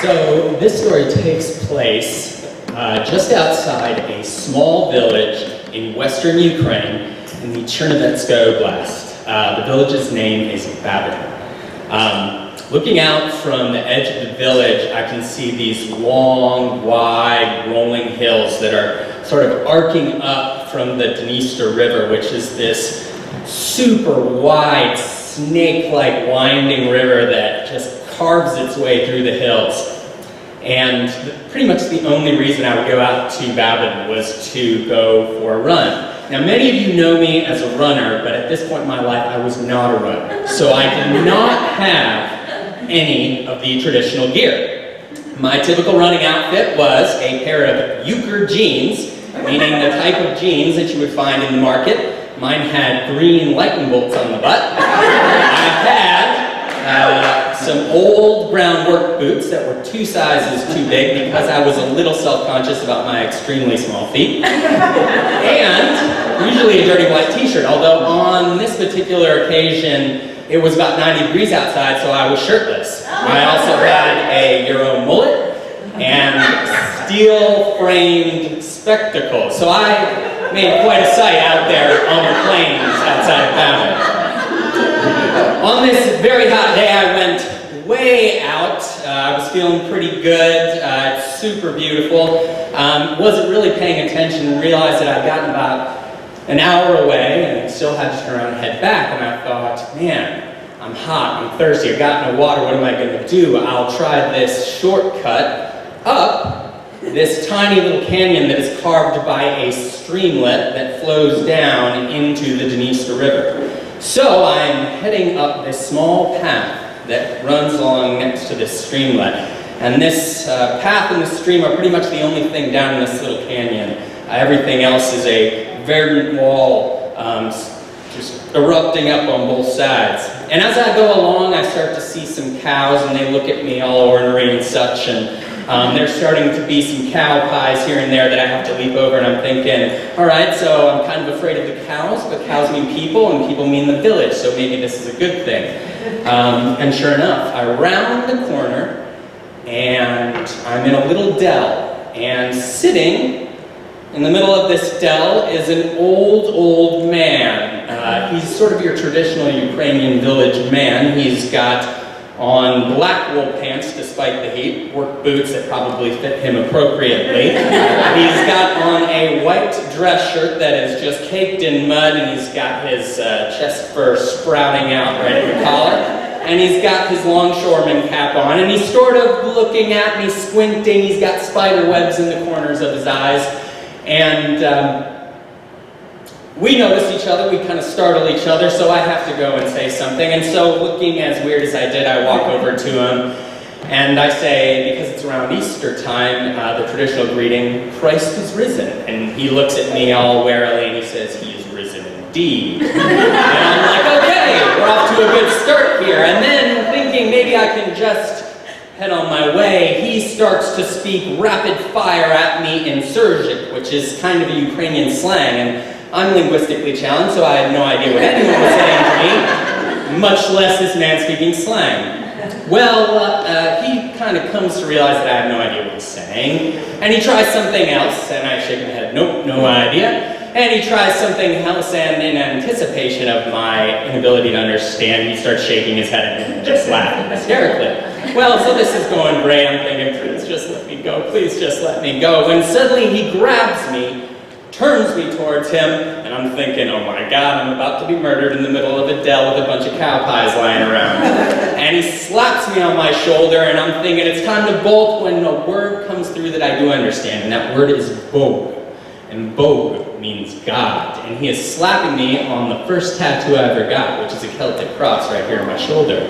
So this story takes place just outside a small village in western Ukraine in the Chernivtska Oblast. The village's name is Babin. Looking out from the edge of the village, I can see these long, wide, rolling hills that are sort of arcing up from the Dniester River, which is this super wide, snake-like winding river that just carves its way through the hills. And pretty much the only reason I would go out to Babin was to go for a run. Now, many of you know me as a runner, but at this point in my life, I was not a runner. So I did not have any of the traditional gear. My typical running outfit was a pair of euchre jeans, meaning the type of jeans that you would find in the market. Mine had green lightning bolts on the butt. I had some old brown work boots that were 2 sizes too big because I was a little self-conscious about my extremely small feet. And usually a dirty white t-shirt, although on this particular occasion, it was about 90 degrees outside, so I was shirtless. I also had a Euro mullet and steel-framed spectacles. So I made quite a sight out there on the plains outside of Babin. On this very hot day, I went way out. I was feeling pretty good. It's super beautiful. Wasn't really paying attention, realized that I'd gotten about an hour away and still had to turn around and head back. And I thought, man, I'm hot, I'm thirsty, I've got no water, what am I going to do? I'll try this shortcut up this tiny little canyon that is carved by a streamlet that flows down into the Dniester River. So I'm heading up this small path that runs along next to this streamlet. And this path and this stream are pretty much the only thing down in this little canyon. Everything else is a verdant wall just erupting up on both sides. And as I go along, I start to see some cows, and they look at me all ornery and such, and there's starting to be some cow pies here and there that I have to leap over, and I'm thinking, all right, so I'm kind of afraid of the cows, but cows mean people, and people mean the village, so maybe this is a good thing. And sure enough, I round the corner, and I'm in a little dell, and sitting in the middle of this dell is an old man. He's sort of your traditional Ukrainian village man. He's got on black wool pants, despite the heat, work boots that probably fit him appropriately. He's got on a white dress shirt that is just caked in mud, and he's got his chest fur sprouting out right at the collar. And he's got his longshoreman cap on, and he's sort of looking at me, squinting. He's got spider webs in the corners of his eyes. And we notice each other, we kind of startle each other, so I have to go and say something. And so, looking as weird as I did, I walk over to him, and I say, because it's around Easter time, the traditional greeting, Christ is risen. And he looks at me all warily, and he says, he is risen indeed. And I'm like, okay, we're off to a good start here. And then, thinking maybe I can just head on my way, he starts to speak rapid fire at me in Surgic, which is kind of a Ukrainian slang, and I'm linguistically challenged, so I had no idea what anyone was saying to me, much less this man speaking slang. Well, he kind of comes to realize that I have no idea what he's saying, and he tries something else, and I shake my head, nope, no idea. And he tries something else, and in anticipation of my inability to understand, he starts shaking his head at me and just laughing hysterically. Well, so this is going great. I'm thinking, please just let me go. Please just let me go. When suddenly he grabs me, turns me towards him, and I'm thinking, oh my God, I'm about to be murdered in the middle of a dell with a bunch of cow pies lying around. And he slaps me on my shoulder, and I'm thinking, it's time to bolt when a word comes through that I do understand, and that word is Bog. And Bog means God. And he is slapping me on the first tattoo I ever got, which is a Celtic cross right here on my shoulder.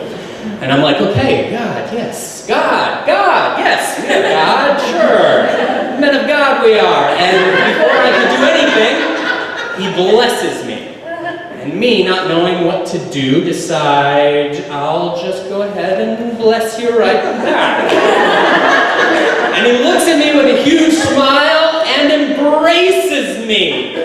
And I'm like, okay, God, yes, God, yes, we have God, sure. Men of God we are. And before I can do anything, he blesses me. And me, not knowing what to do, decide I'll just go ahead and bless you right back. And he looks at me with a huge smile and embraces me.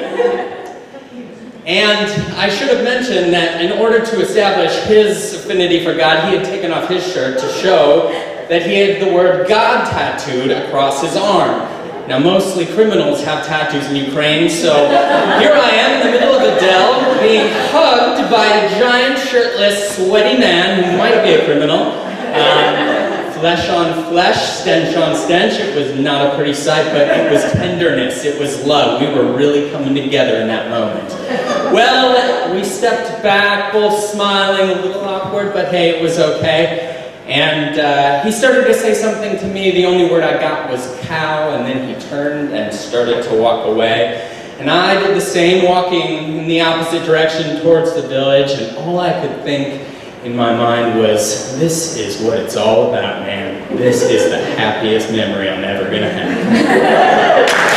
And I should have mentioned that in order to establish his affinity for God, he had taken off his shirt to show that he had the word God tattooed across his arm. Now, mostly criminals have tattoos in Ukraine, so here I am in the middle of the Dell, being hugged by a giant, shirtless, sweaty man who might be a criminal. Flesh on flesh, stench on stench. It was not a pretty sight, but it was tenderness. It was love. We were really coming together in that moment. Well, we stepped back, both smiling, a little awkward, but hey, it was okay. And he started to say something to me. The only word I got was cow, and then he turned and started to walk away. And I did the same, walking in the opposite direction towards the village, and all I could think in my mind was, this is what it's all about, man. This is the happiest memory I'm ever gonna have.